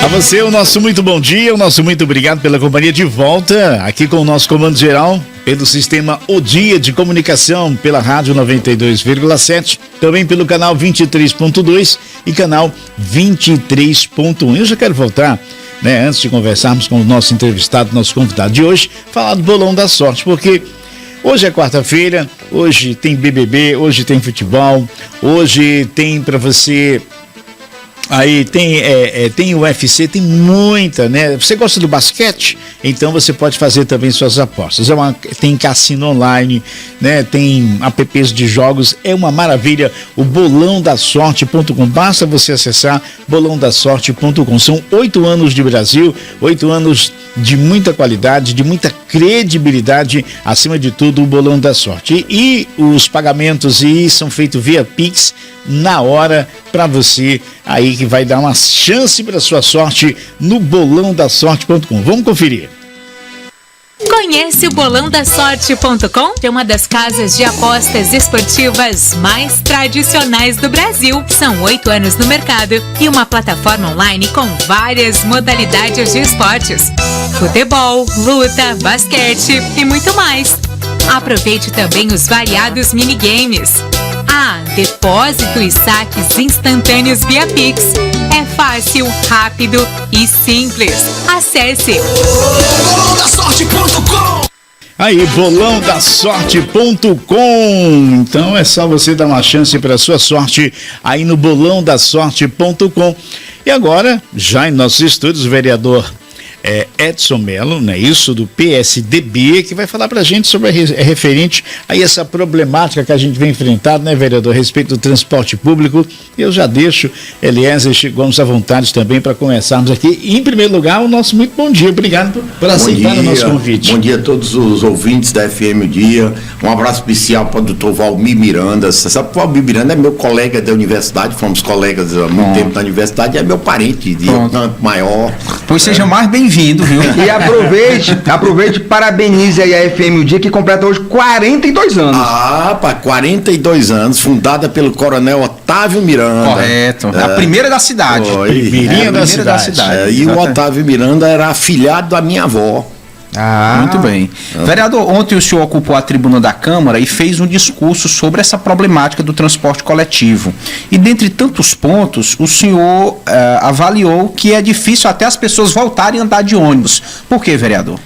você, o nosso muito bom dia, o nosso muito obrigado pela companhia de volta aqui com o nosso comando geral pelo sistema O Dia de Comunicação, pela rádio 92,7, também pelo canal 23.2 e canal 23.1. Eu já quero voltar, antes de conversarmos com o nosso entrevistado, nosso convidado de hoje, falar do Bolão da Sorte, porque hoje é quarta-feira, hoje tem BBB, hoje tem futebol, hoje tem para você... Aí tem o UFC, tem muita, Você gosta do basquete? Então você pode fazer também suas apostas. Tem cassino online, Tem apps de jogos, é uma maravilha. O bolãodasorte.com, basta você acessar bolãodasorte.com. São 8 anos de Brasil, 8 anos de muita qualidade, de muita credibilidade, acima de tudo o Bolão da Sorte. E os pagamentos são feitos via Pix na hora para você aí que vai dar uma chance para sua sorte no bolãodasorte.com. Vamos conferir. Conhece o bolãodasorte.com? É uma das casas de apostas esportivas mais tradicionais do Brasil. São 8 anos no mercado e uma plataforma online com várias modalidades de esportes: futebol, luta, basquete e muito mais. Aproveite também os variados minigames. Depósito e saques instantâneos via Pix. É fácil, rápido e simples. Acesse bolãodasorte.com. Aí, bolãodasorte.com. Então é só você dar uma chance para sua sorte aí no bolãodasorte.com. E agora, já em nossos estúdios, o vereador Edson Mello, isso, do PSDB, que vai falar pra gente sobre referente a essa problemática que a gente vem enfrentando, vereador, a respeito do transporte público. Eu já deixo, Eliezer, chegamos à vontade também para começarmos aqui. E, em primeiro lugar, o nosso muito bom dia. Obrigado por aceitar o nosso convite. Bom dia a todos os ouvintes da FM O Dia. Um abraço especial para o doutor Valmir Miranda. Você sabe que o Valmir Miranda é meu colega da universidade, fomos colegas há muito tempo na universidade, é meu parente de tanto maior. Pois seja mais bem-vindo, viu? E aproveite e parabenize aí a FM O Dia, que completa hoje 42 anos. 42 anos, fundada pelo coronel Otávio Miranda. Correto. A primeira da cidade. Primeirinha da cidade. E o Otávio Miranda era afilhado da minha avó. Muito bem. Vereador, ontem o senhor ocupou a tribuna da Câmara e fez um discurso sobre essa problemática do transporte coletivo. E dentre tantos pontos, o senhor avaliou que é difícil até as pessoas voltarem a andar de ônibus. Por quê, vereador?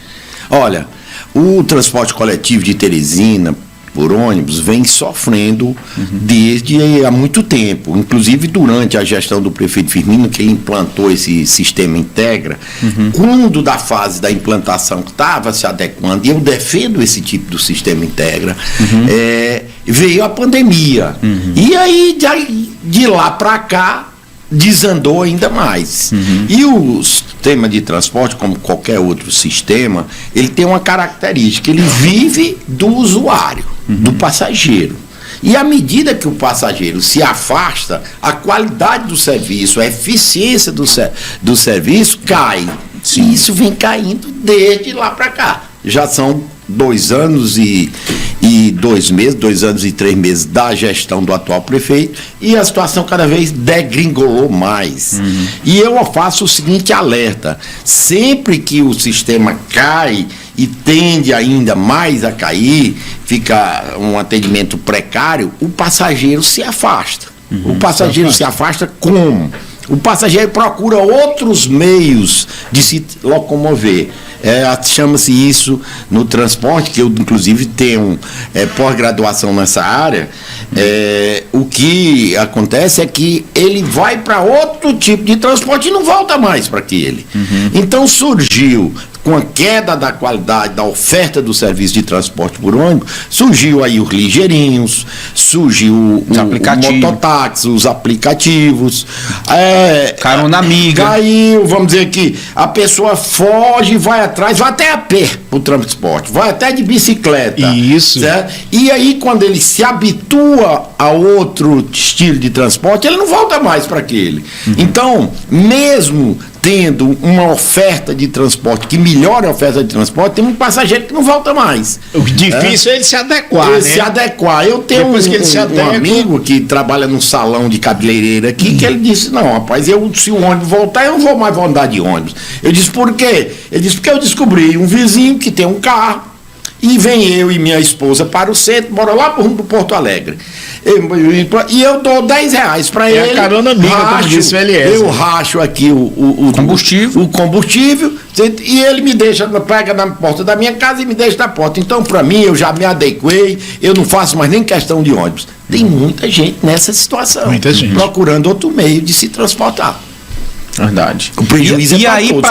Olha, o transporte coletivo de Teresina por ônibus vem sofrendo desde há muito tempo, inclusive durante a gestão do prefeito Firmino, que ele implantou esse sistema Integra. Quando da fase da implantação que estava se adequando, e eu defendo esse tipo do sistema Integra, veio a pandemia. E aí de lá para cá desandou ainda mais. E o sistema de transporte, como qualquer outro sistema, ele tem uma característica: ele vive do usuário, do passageiro. E à medida que o passageiro se afasta, a qualidade do serviço, a eficiência do serviço cai. E isso vem caindo desde lá para cá. Já são 2 anos e 2 meses, 2 anos e 3 meses da gestão do atual prefeito, e a situação cada vez degringolou mais. E eu faço o seguinte alerta: sempre que o sistema cai e tende ainda mais a cair, fica um atendimento precário, o passageiro se afasta. O passageiro se afasta como? O passageiro procura outros meios de se locomover. Chama-se isso no transporte, que eu inclusive tenho pós-graduação nessa área. O que acontece é que ele vai para outro tipo de transporte e não volta mais para aquele. Então surgiu, com a queda da qualidade da oferta do serviço de transporte por ônibus, surgiu aí os ligeirinhos, surgiu o mototáxi, os aplicativos. Carona amiga. Caiu, vamos dizer que a pessoa foge, vai atrás, vai até a pé pro transporte, vai até de bicicleta. Isso. Certo? E aí, quando ele se habitua a outro estilo de transporte, ele não volta mais para aquele. Então, mesmo tendo uma oferta de transporte que melhore a oferta de transporte, tem um passageiro que não volta mais. O difícil é ele se adequar, Ele né? se adequar. Eu tenho um amigo que trabalha num salão de cabeleireira aqui, que ele disse, não, rapaz, se o ônibus voltar, eu não vou mais andar de ônibus. Eu disse, por quê? Ele disse, porque eu descobri um vizinho que tem um carro, e vem eu e minha esposa para o centro, mora lá por Porto Alegre. E eu dou R$10 para ele. É a carona amiga, como disse o Elias. Eu racho aqui o combustível, e ele me deixa, pega na porta da minha casa e me deixa na porta. Então, para mim, eu já me adequei, eu não faço mais nem questão de ônibus. Tem muita gente nessa situação. Muita gente. Procurando outro meio de se transportar. Verdade. O prejuízo e é aí, todos.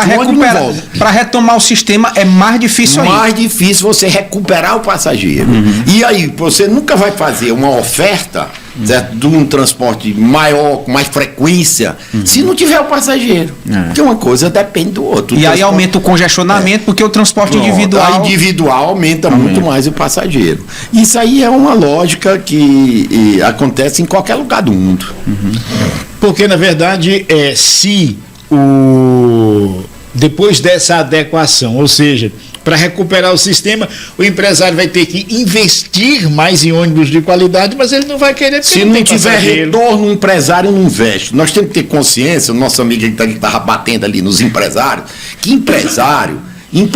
para retomar o sistema, é mais difícil ainda. Mais difícil você recuperar o passageiro. E aí, você nunca vai fazer uma oferta, certo, de um transporte maior, com mais frequência, se não tiver o passageiro. Porque uma coisa depende do outro. E aí aumenta o congestionamento, porque o transporte individual... A individual aumenta muito mais o passageiro. Isso aí é uma lógica que acontece em qualquer lugar do mundo. Porque, na verdade, se depois dessa adequação, ou seja, para recuperar o sistema, o empresário vai ter que investir mais em ônibus de qualidade, mas ele não vai querer. Se não tiver retorno, o empresário não investe. Nós temos que ter consciência, o nosso amigo que estava batendo ali nos empresários, que empresário em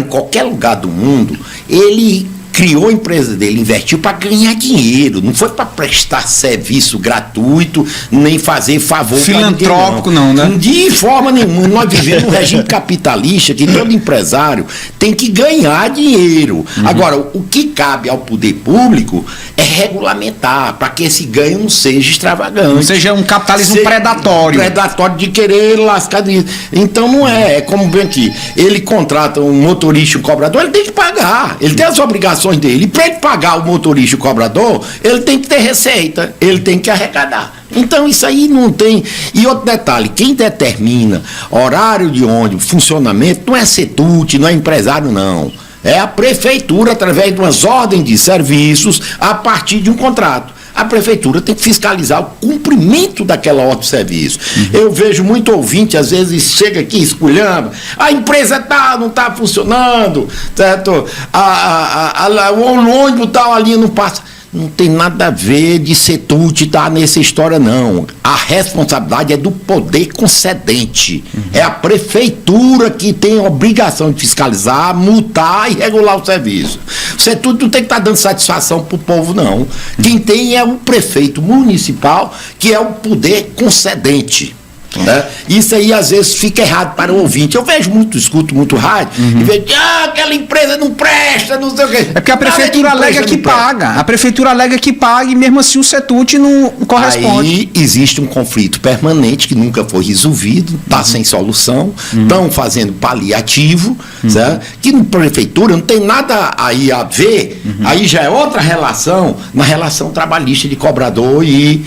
qualquer lugar do mundo, ele criou a empresa dele, investiu para ganhar dinheiro, não foi para prestar serviço gratuito, nem fazer favor filantrópico, não, né? De forma nenhuma. Nós vivemos um regime capitalista que todo empresário tem que ganhar dinheiro. Agora, o que cabe ao poder público é regulamentar para que esse ganho não seja extravagante. Não seja um capitalismo predatório. Predatório de querer lascar dinheiro. Então não é como bem aqui, ele contrata um motorista, um cobrador, ele tem que pagar, ele tem as obrigações dele. E para ele pagar o motorista e o cobrador, ele tem que ter receita, ele tem que arrecadar. Então isso aí não tem. E outro detalhe, quem determina horário de ônibus, funcionamento, não é CETUT, não é empresário, não. É a prefeitura, através de umas ordens de serviços, a partir de um contrato. A prefeitura tem que fiscalizar o cumprimento daquela ordem de serviço. Eu vejo muito ouvinte, às vezes, chega aqui esculhamba, a empresa não está funcionando, certo? O ônibus tal, a linha não passa. Não tem nada a ver de CETUT estar nessa história, não. A responsabilidade é do poder concedente. É a prefeitura que tem a obrigação de fiscalizar, multar e regular o serviço. O CETUT não tem que estar dando satisfação para o povo, não. Quem tem é o prefeito municipal, que é o poder concedente. Né? Isso aí às vezes fica errado para o ouvinte. Eu escuto muito rádio e vejo aquela empresa não presta, não sei o quê. É porque a prefeitura alega que paga. A prefeitura alega que paga e mesmo assim o CETUT não corresponde. Aí existe um conflito permanente que nunca foi resolvido, está sem solução, estão fazendo paliativo, certo? Que na prefeitura não tem nada aí a ver, aí já é outra relação, na relação trabalhista de cobrador e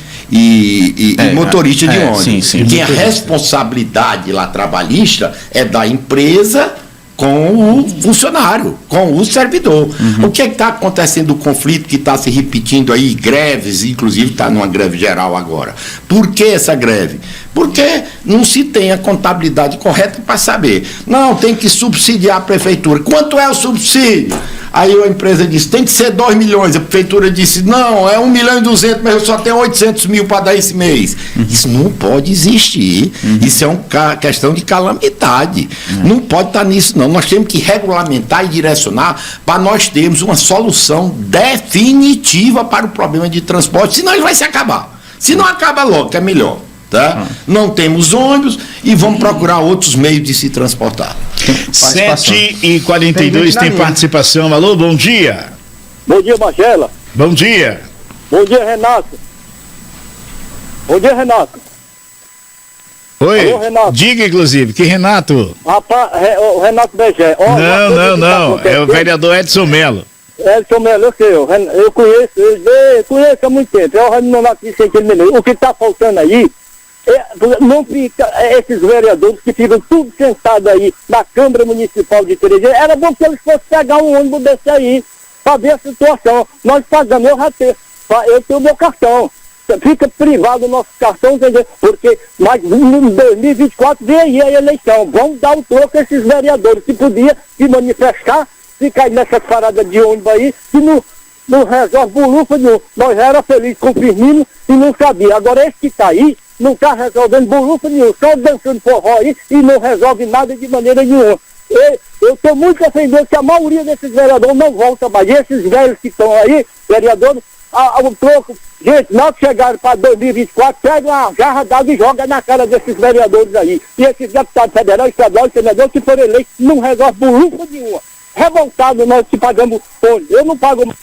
motorista de ônibus. Que a responsabilidade lá trabalhista é da empresa com o funcionário, com o servidor. O que é que está acontecendo, o conflito que está se repetindo aí, greves, inclusive está numa greve geral agora. Por que essa greve? Porque não se tem a contabilidade correta para saber. Não, tem que subsidiar a prefeitura. Quanto é o subsídio? Aí a empresa disse, tem que ser 2 milhões. A prefeitura disse, não, é 1 milhão e 200, mas eu só tenho 800 mil para dar esse mês. Isso não pode existir. Isso é uma questão de calamidade. Não pode estar nisso, não. Nós temos que regulamentar e direcionar para nós termos uma solução definitiva para o problema de transporte, senão ele vai se acabar. Se não acaba logo, que é melhor. Tá? Não temos ônibus e vamos procurar outros meios de se transportar. 7h42 tem participação. Alô, bom dia. Bom dia, Magela. Bom dia. Bom dia, Renato. Bom dia, Renato. Oi. Alô, Renato. Diga, inclusive, que Renato? Rapaz, o Renato Begé. Não. É o vereador Edson Melo. Edson Melo, eu sei. Eu conheço há muito tempo. Eu não notícia aquele menino. O que está faltando aí não fica esses vereadores que ficam tudo sentados aí na Câmara Municipal de Teresina. Era bom que eles fossem pegar um ônibus desse aí para ver a situação. Nós pagamos, eu tenho meu cartão. fica privado o nosso cartão, entendeu? Porque mas em 2024 vem aí a eleição. Vamos dar o troco a esses vereadores que podia se manifestar, ficar nessa parada de ônibus aí, que não resolve bolufa nenhum. Nós era felizes com o Firmino e não sabia. Agora esse que está aí não está resolvendo bolufa nenhum, só dançando forró aí e não resolve nada de maneira nenhuma. Eu estou muito ofendido que a maioria desses vereadores não volta mais. E esses velhos que estão aí, vereadores, o troco, gente, na hora que chegaram para 2024, pega uma jarra d'água e joga na cara desses vereadores aí. E esses deputados federais, estaduais, senadores que foram eleitos, não resolve bolufa nenhuma. Revoltado nós que pagamos ônibus. Eu não pago.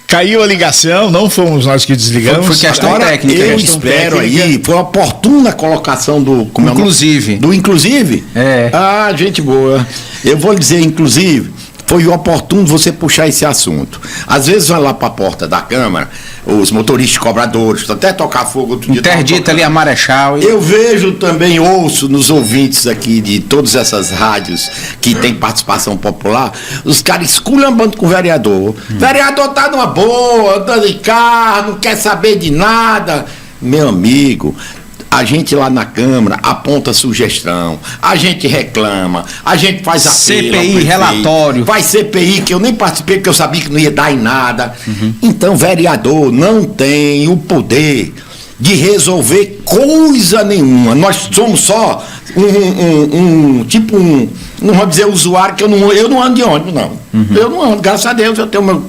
Caiu a ligação, não fomos nós que desligamos. Foi questão técnica. Eu espero aí, foi uma oportuna colocação do... Inclusive. Do inclusive? É. Ah, gente boa. Eu vou dizer, inclusive, foi oportuno você puxar esse assunto. Às vezes vai lá para a porta da Câmara, os motoristas cobradores, até tocar fogo outro dia. Interdita ali a Marechal. Eu vejo também, ouço nos ouvintes aqui de todas essas rádios que tem participação popular, os caras esculhambando com o vereador. Vereador tá numa boa, andando de carro, não quer saber de nada. Meu amigo, a gente lá na Câmara aponta sugestão, a gente reclama, a gente faz apelo ao CPI, prefeito, relatório. Vai CPI, que eu nem participei porque eu sabia que não ia dar em nada. Então, vereador não tem o poder de resolver coisa nenhuma. Nós somos só não vou dizer usuário, que eu não ando de ônibus, não. Eu não ando, graças a Deus,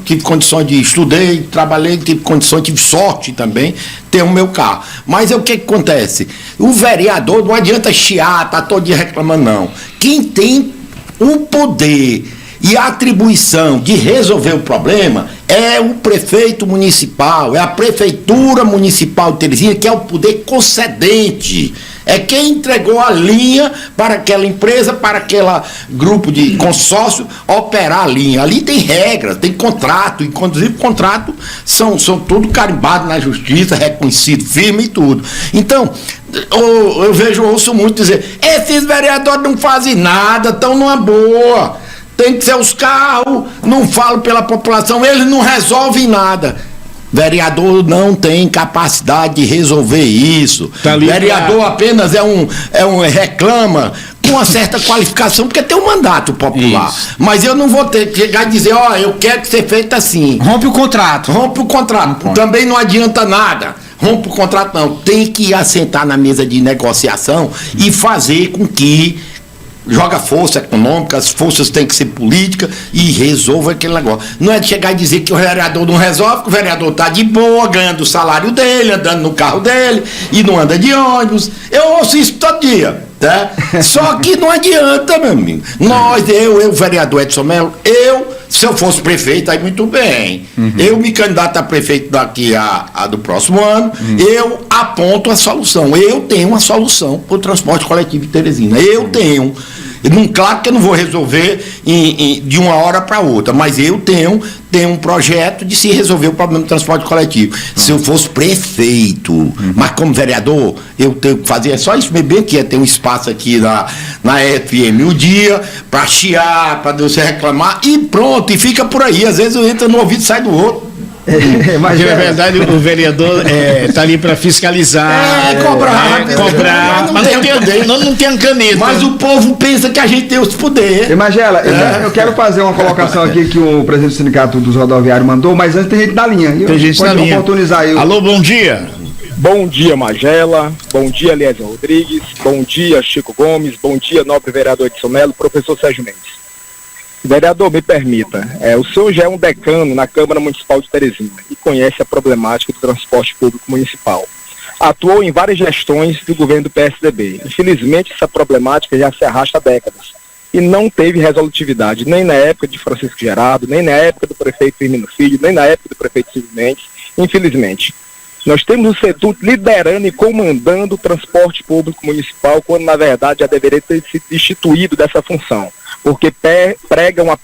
tive condições de estudei, trabalhei, tive condições, tive sorte também, ter o meu carro. Mas o que acontece? O vereador não adianta chiar, tá todo dia reclamando, não. Quem tem o poder e a atribuição de resolver o problema é o prefeito municipal, é a prefeitura municipal de Teresina, que é o poder concedente. É quem entregou a linha para aquela empresa, para aquele grupo de consórcio operar a linha. Ali tem regras, tem contrato, inclusive contrato são tudo carimbados na justiça, reconhecido, firme e tudo. Então, ouço muito dizer, esses vereadores não fazem nada, estão numa boa. Tem que ser os carros, não falo pela população, eles não resolvem nada. Vereador não tem capacidade de resolver isso. Vereador apenas reclama com uma certa qualificação, porque tem um mandato popular. Isso. Mas eu não vou ter que chegar e dizer, eu quero que seja feito assim. Rompe o contrato. Também não adianta nada. Rompe o contrato, não. Tem que assentar na mesa de negociação e fazer com que joga força econômica, as forças têm que ser políticas e resolva aquele negócio. Não é de chegar e dizer que o vereador não resolve, que o vereador está de boa, ganhando o salário dele, andando no carro dele e não anda de ônibus. Eu ouço isso todo dia, tá? Só que não adianta, meu amigo. Eu, vereador Edson Melo, se eu fosse prefeito, aí muito bem. Eu me candidato a prefeito daqui do próximo ano, eu aponto a solução. Eu tenho uma solução para o transporte coletivo de Teresina. Eu tenho. Claro que eu não vou resolver de uma hora para outra, mas eu tenho um projeto de se resolver o problema do transporte coletivo. Se eu fosse prefeito, mas como vereador, eu tenho que fazer só isso, bem que ter um espaço aqui na FM o dia, para chiar, para você reclamar, e pronto, e fica por aí. Às vezes eu entro no ouvido e sai do outro. Mas na verdade o vereador está ali para fiscalizar, cobrar, mas não tem caneta. Mas o povo pensa que a gente tem os poderes. Magela, eu quero fazer uma colocação aqui que o presidente do Sindicato dos Rodoviários mandou, mas antes tem gente na linha. Tem gente na linha. Oportunizar eu. Alô, bom dia. Bom dia, Magela. Bom dia, Eliezer Rodrigues. Bom dia, Chico Gomes. Bom dia, nobre vereador Edson Melo, professor Sérgio Mendes. Vereador, me permita, o senhor já é um decano na Câmara Municipal de Teresina e conhece a problemática do transporte público municipal. Atuou em várias gestões do governo do PSDB. Infelizmente, essa problemática já se arrasta há décadas e não teve resolutividade, nem na época de Francisco Gerardo, nem na época do prefeito Firmino Filho, nem na época do prefeito Silvio Mendes, infelizmente. Nós temos o SEDUT liderando e comandando o transporte público municipal, quando na verdade já deveria ter sido destituído dessa função, porque prega uma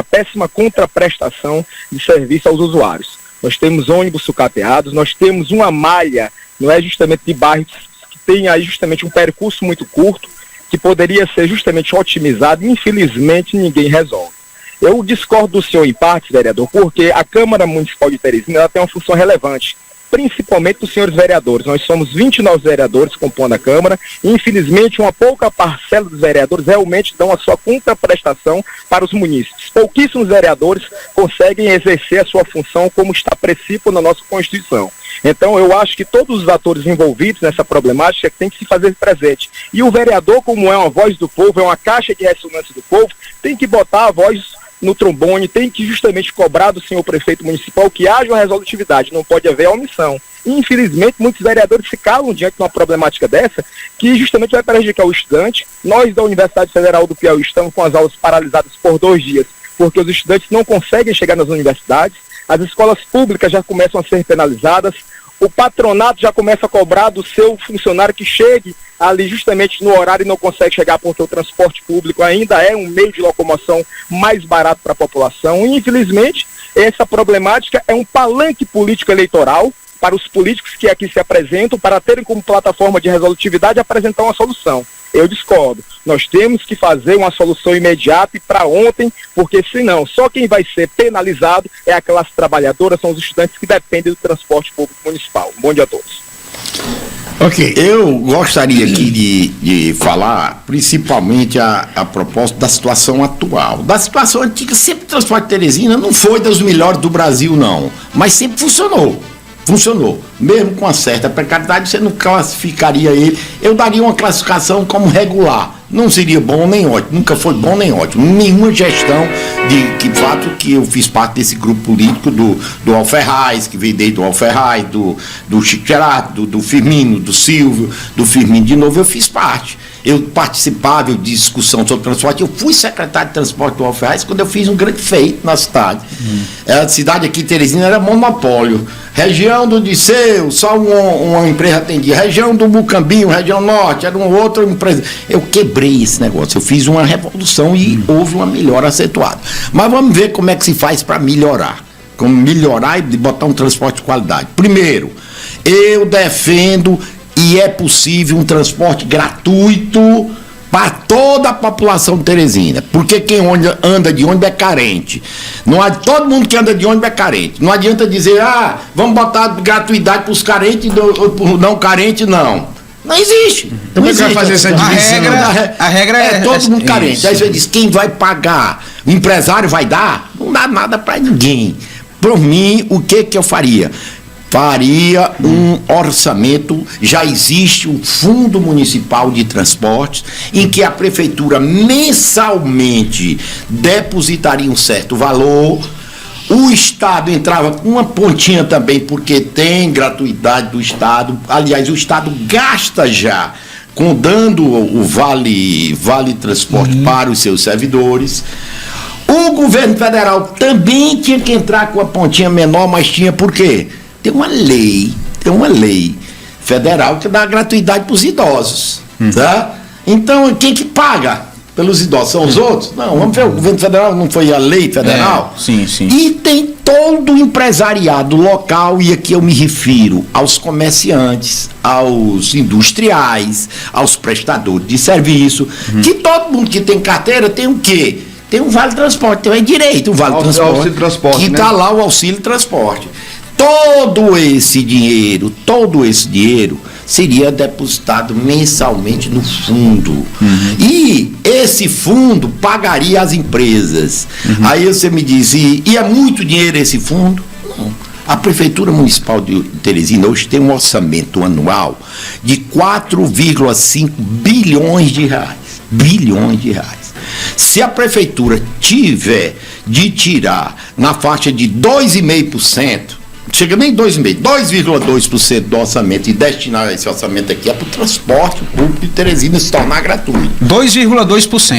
péssima contraprestação de serviço aos usuários. Nós temos ônibus sucateados, nós temos uma malha, não é justamente de bairros, que tem aí justamente um percurso muito curto, que poderia ser justamente otimizado, e infelizmente ninguém resolve. Eu discordo do senhor em parte, vereador, porque a Câmara Municipal de Teresina ela tem uma função relevante. principalmente dos senhores vereadores. Nós somos 29 vereadores compondo a Câmara, e infelizmente uma pouca parcela dos vereadores realmente dão a sua contraprestação para os munícipes. Pouquíssimos vereadores conseguem exercer a sua função como está preciso na nossa Constituição. Então eu acho que todos os atores envolvidos nessa problemática têm que se fazer presente. E o vereador, como é uma voz do povo, é uma caixa de ressonância do povo, tem que botar a voz no trombone, tem que justamente cobrar do senhor prefeito municipal que haja uma resolutividade, não pode haver omissão. E, infelizmente, muitos vereadores se calam diante de uma problemática dessa, que justamente vai prejudicar o estudante. Nós da Universidade Federal do Piauí estamos com as aulas paralisadas por 2 dias, porque os estudantes não conseguem chegar nas universidades, as escolas públicas já começam a ser penalizadas, o patronato já começa a cobrar do seu funcionário que chegue ali justamente no horário e não consegue chegar porque o transporte público ainda é um meio de locomoção mais barato para a população. E, infelizmente, essa problemática é um palanque político eleitoral para os políticos que aqui se apresentam, para terem como plataforma de resolutividade apresentar uma solução. Eu discordo. Nós temos que fazer uma solução imediata e para ontem, porque senão só quem vai ser penalizado é a classe trabalhadora, são os estudantes que dependem do transporte público municipal. Bom dia a todos. Ok. Eu gostaria aqui de falar principalmente a propósito da situação atual. Da situação antiga, sempre o transporte de Teresina não foi dos melhores do Brasil, não, mas sempre funcionou. Funcionou. Mesmo com uma certa precariedade, você não classificaria ele. Eu daria uma classificação como regular. Não seria bom nem ótimo. Nunca foi bom nem ótimo. Nenhuma gestão de fato que eu fiz parte desse grupo político do Alferraz, que veio desde o Alferraz, do Chico Gerardo, do Firmino, do Silvio, do Firmino de novo, eu fiz parte. Eu participava de discussão sobre transporte. Eu fui secretário de transporte do Alferraz quando eu fiz um grande feito na cidade. A cidade aqui, Teresina, era monopólio. Região do Disseu, só uma empresa atendia. Região do Mucambinho, região norte, era uma outra empresa. Eu quebrei esse negócio. Eu fiz uma revolução e houve uma melhora acentuada. Mas vamos ver como é que se faz para melhorar. Como melhorar e botar um transporte de qualidade. Primeiro, eu defendo e é possível um transporte gratuito para toda a população de Teresina, porque quem anda de ônibus é carente. Todo mundo que anda de ônibus é carente. Não adianta dizer, vamos botar gratuidade para os carentes e para os não carentes, não. Não existe. Como é que vai fazer essa divisão? A regra é todo mundo carente. Isso. Aí você diz, quem vai pagar? O empresário vai dar? Não dá nada para ninguém. Por mim, o que eu faria? Faria um orçamento, já existe um fundo municipal de transportes, em que a prefeitura mensalmente depositaria um certo valor, o Estado entrava com uma pontinha também, porque tem gratuidade do Estado, aliás, o Estado gasta já, dando o vale transporte para os seus servidores. O governo federal também tinha que entrar com a pontinha menor, mas tinha por quê? Tem uma lei federal que dá gratuidade para os idosos, tá? Então, quem que paga pelos idosos? São os outros? Não, vamos ver, o governo federal não foi a lei federal? Sim. E tem todo o empresariado local, e aqui eu me refiro aos comerciantes, aos industriais, aos prestadores de serviço, que todo mundo que tem carteira tem o quê? Tem um vale transporte, tem direito, um vale transporte, auxílio transporte, que está lá o auxílio transporte. Todo esse dinheiro seria depositado mensalmente no fundo. E esse fundo pagaria as empresas. Aí você me diz, e é muito dinheiro esse fundo? Não. A Prefeitura Municipal de Teresina hoje tem um orçamento anual de 4,5 bilhões de reais. Bilhões de reais. Se a Prefeitura tiver de tirar na faixa de 2,5%, chega nem 2,2% do orçamento e destinar esse orçamento aqui é para o transporte público de Teresina se tornar gratuito. 2,2%.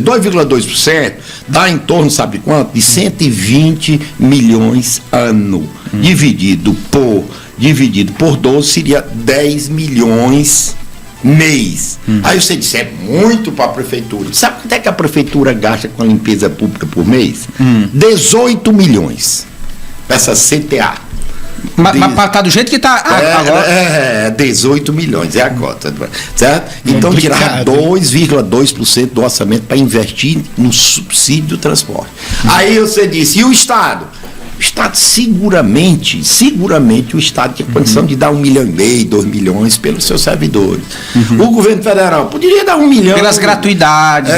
2,2% dá em torno, sabe quanto? De 120 milhões ano. Dividido por 12 seria 10 milhões mês. Aí você disse, é muito para a prefeitura. Sabe quanto é que a prefeitura gasta com a limpeza pública por mês? 18 milhões. Essa CTA. Mas tá do jeito que tá agora. 18 milhões, é a cota. Certo? Então, tirar 2,2% do orçamento para investir no subsídio do transporte. Aí você disse, e o Estado? O Estado seguramente o Estado tinha condição de dar 1,5 milhão, 2 milhões pelos seus servidores. O governo federal poderia dar 1 milhão. Pelas gratuidades.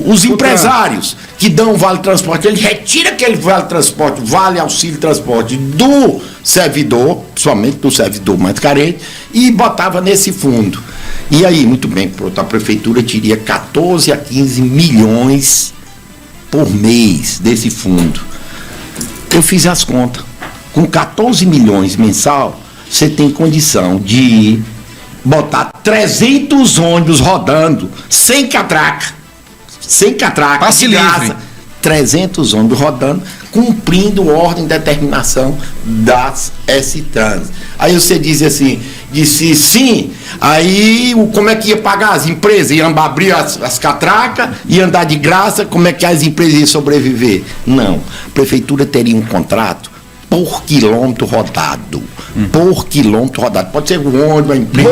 Os empresários que dão o vale transporte, ele retira aquele vale transporte, vale auxílio transporte do servidor, somente do servidor mais carente, e botava nesse fundo. E aí, muito bem, a prefeitura teria 14 a 15 milhões por mês desse fundo. Eu fiz as contas. Com 14 milhões mensal, você tem condição de botar 300 ônibus rodando, sem catraca, passe de livre. graça. 300 ônibus rodando, cumprindo ordem e determinação das S-Trans. Aí você disse sim, aí como é que ia pagar as empresas? Iam abrir as catracas, ia andar de graça, como é que as empresas iam sobreviver? Não, a prefeitura teria um contrato por quilômetro rodado. Por quilômetro rodado. Pode ser o ônibus, a empresa.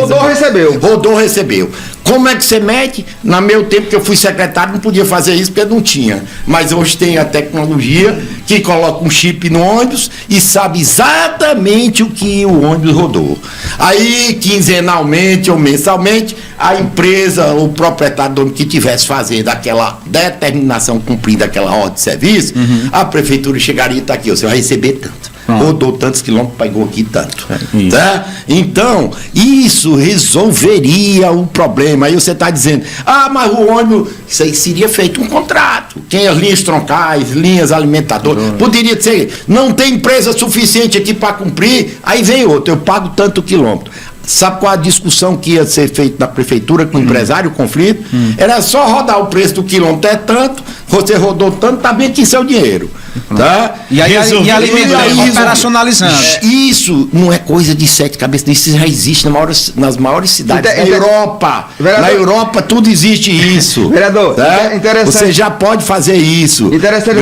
Rodou, recebeu. Como é que você mede? No meu tempo que eu fui secretário, não podia fazer isso porque não tinha. Mas hoje tem a tecnologia que coloca um chip no ônibus e sabe exatamente o que o ônibus rodou. Aí, quinzenalmente ou mensalmente, a empresa, o proprietário do ônibus que estivesse fazendo aquela determinação, cumprindo aquela ordem de serviço, a prefeitura chegaria e está aqui, você vai receber tanto. Rodou tantos quilômetros, pagou aqui tanto. Tá? Então, isso resolveria o problema. Aí você está dizendo, mas o ônibus, isso aí seria feito um contrato. Quem as linhas troncais, linhas alimentadoras, poderia ser, não tem empresa suficiente aqui para cumprir, aí vem outro, eu pago tanto quilômetro. Sabe qual a discussão que ia ser feita na prefeitura com o empresário, o conflito? Era só rodar o preço do quilômetro, é tanto, você rodou tanto, tá bem aqui seu dinheiro. Tá? E aí operacionalizando. Isso não é coisa de 7 cabeças, isso já existe nas maiores cidades da Europa. Vereador, na Europa tudo existe isso. Vereador, tá? interessante. Você já pode fazer isso. Interessante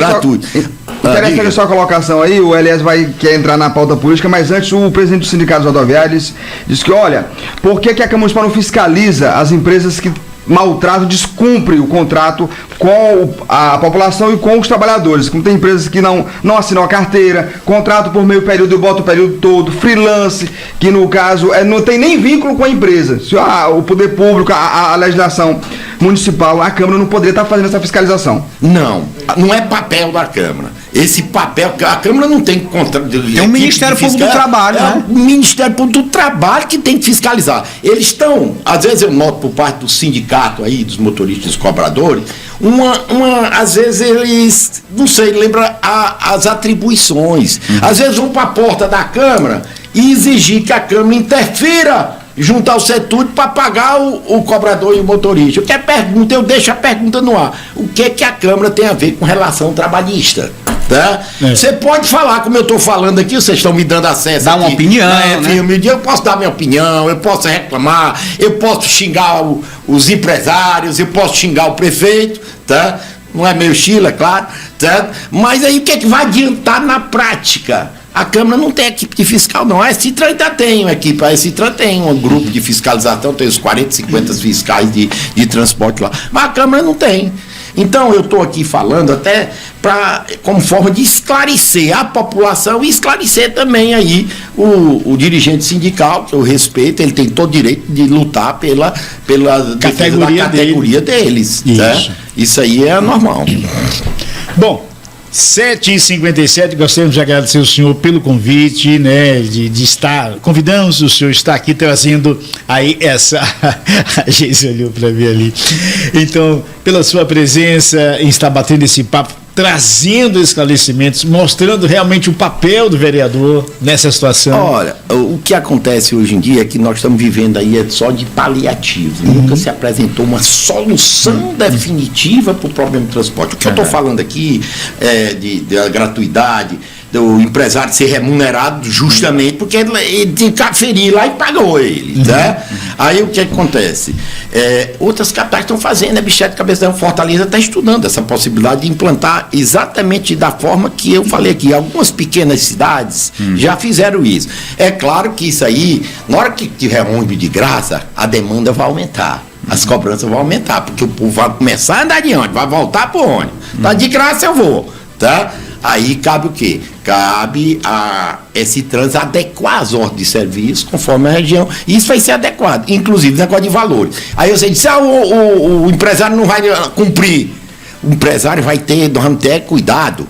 a sua colocação aí, o Elias quer entrar na pauta política, mas antes o presidente do Sindicato Rodoviários disse que, olha, por que a Câmara Municipal não fiscaliza as empresas que maltratam, descumpre o contrato com a população e com os trabalhadores? Como tem empresas que não assinam a carteira, contrato por meio período e bota o período todo, freelance, que no caso não tem nem vínculo com a empresa. Se o poder público, a legislação municipal, a Câmara não poderia estar fazendo essa fiscalização. Não é papel da Câmara. Esse papel, a Câmara não tem contrato. Tem um Ministério Público do Trabalho, né? O Ministério Público do Trabalho que tem que fiscalizar. Eles estão, às vezes eu noto por parte do sindicato aí, dos motoristas e dos cobradores, às vezes eles, não sei, lembra as atribuições. Às vezes vão para a porta da Câmara e exigir que a Câmara interfira junto ao setor para pagar o cobrador e o motorista. Eu deixo a pergunta no ar. O que a Câmara tem a ver com relação trabalhista? Tá? Você pode falar como eu estou falando aqui, vocês estão me dando acesso. Dá uma opinião, né? Eu posso dar minha opinião, eu posso reclamar, eu posso xingar os empresários, eu posso xingar o prefeito, tá? Não é meu estilo, é claro, tá? Mas aí o que vai adiantar na prática? A Câmara não tem equipe de fiscal, não. A S-Tran ainda tem uma equipe. A S-Tran tem um grupo de fiscalização, tem os 40, 50 fiscais de transporte lá. Mas a Câmara não tem. Então, eu estou aqui falando até como forma de esclarecer a população e esclarecer também aí o dirigente sindical, que eu respeito, ele tem todo o direito de lutar pela categoria deles. Isso. Né? Isso aí é normal. Bom, 7h57, gostaríamos de agradecer o senhor pelo convite, né, de estar, convidamos o senhor a estar aqui trazendo aí essa, a Geise olhou para mim ali, então, pela sua presença em estar batendo esse papo, trazendo esclarecimentos, mostrando realmente o papel do vereador nessa situação. Olha, o que acontece hoje em dia é que nós estamos vivendo aí só de paliativo. Nunca se apresentou uma solução definitiva para o problema do transporte. O que eu estou falando aqui é da gratuidade, do empresário ser remunerado justamente porque ele tem que aferir lá e pagou ele, né? Aí o que acontece? Outras capitais estão fazendo, Bichete Cabeção, Fortaleza está estudando essa possibilidade de implantar exatamente da forma que eu falei aqui. Algumas pequenas cidades já fizeram isso. É claro que isso aí, na hora que tiver ônibus de graça, a demanda vai aumentar. as cobranças vão aumentar, porque o povo vai começar a andar de ônibus, vai voltar pro ônibus. Tá de graça eu vou, tá? Aí cabe o quê? Cabe a esse trânsito adequar as ordens de serviço conforme a região. E isso vai ser adequado, inclusive negócio de valores. Aí você disse, o empresário não vai cumprir. O empresário vai ter, nós vamos ter cuidado.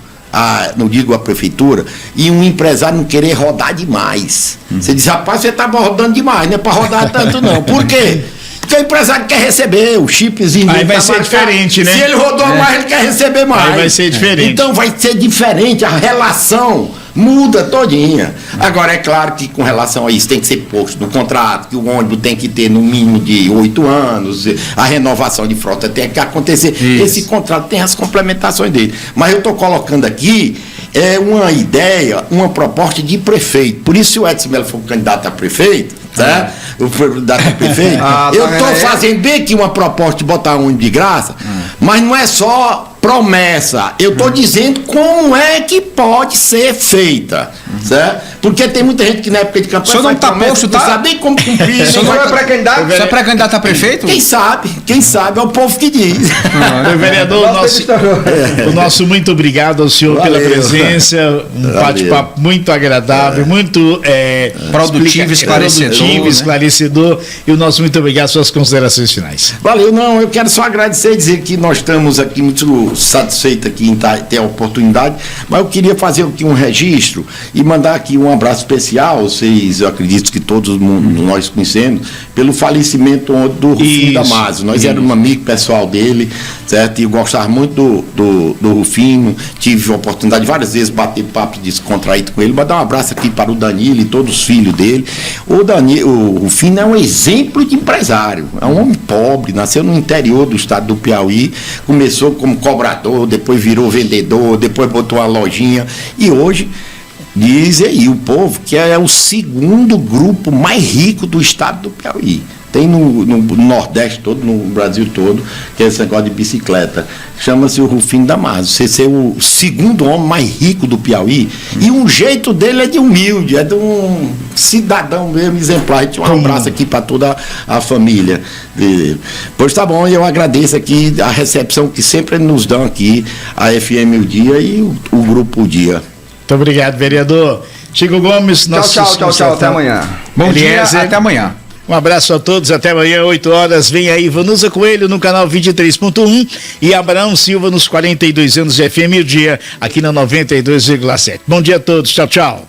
Não digo a prefeitura, e um empresário não querer rodar demais. Você diz, rapaz, você está rodando demais, não é para rodar tanto não. Por quê? Porque o empresário quer receber o chipzinho. Aí vai ser diferente, né? Se ele rodou mais, ele quer receber mais. Aí vai ser diferente. Então vai ser diferente, a relação muda todinha. Agora, é claro que com relação a isso tem que ser posto no contrato, que o ônibus tem que ter no mínimo de 8 anos, a renovação de frota tem que acontecer. Isso. Esse contrato tem as complementações dele. Mas eu estou colocando aqui uma ideia, uma proposta de prefeito. Por isso, se o Edson Melo for candidato a prefeito, tá? O candidato a prefeito, eu estou fazendo bem aqui uma proposta de botar ônibus de graça, mas não é só promessa. Eu estou dizendo como é que pode ser feita, certo? Porque tem muita gente que na época de campanha... O senhor não está posto, tá? Não sabe nem como cumprir. O senhor não é pré-candidato? Você é pré-candidato a prefeito? Quem sabe, é o povo que diz. Vereador, o nosso muito obrigado ao senhor pela presença, um bate-papo muito agradável, muito produtivo, esclarecedor, e o nosso muito obrigado, suas considerações finais. Valeu, não, eu quero só agradecer e dizer que nós estamos aqui muito satisfeitos aqui em ter a oportunidade, mas eu queria fazer aqui um registro e mandar aqui um abraço especial, vocês, eu acredito que todos nós conhecemos, pelo falecimento do Rufino Damasio. Nós éramos um amigo pessoal dele, certo? E eu gostava muito do Rufino, tive a oportunidade várias vezes de bater papo descontraído com ele, mas dar um abraço aqui para o Danilo e todos os filhos dele. O Rufino é um exemplo de empresário, é um homem pobre, nasceu no interior do estado do Piauí, começou como cobrador, depois virou vendedor, depois botou uma lojinha, e hoje diz aí o povo que é o segundo grupo mais rico do estado do Piauí. Tem no Nordeste todo, no Brasil todo, que é esse negócio de bicicleta. Chama-se o Rufino Damasio. Você ser o segundo homem mais rico do Piauí, e um jeito dele é de humilde, é de um cidadão mesmo exemplar. Um abraço aqui para toda a família dele. Pois tá bom, eu agradeço aqui a recepção que sempre nos dão aqui, a FM O Dia e o Grupo O Dia. Muito obrigado, vereador. Chico Gomes, tchau, até amanhã. Bom dia, até amanhã. Um abraço a todos, até amanhã, 8 horas. Vem aí Vanusa Coelho no canal 23.1 e Abraão Silva nos 42 anos de FM O Dia, aqui na 92,7. Bom dia a todos, tchau.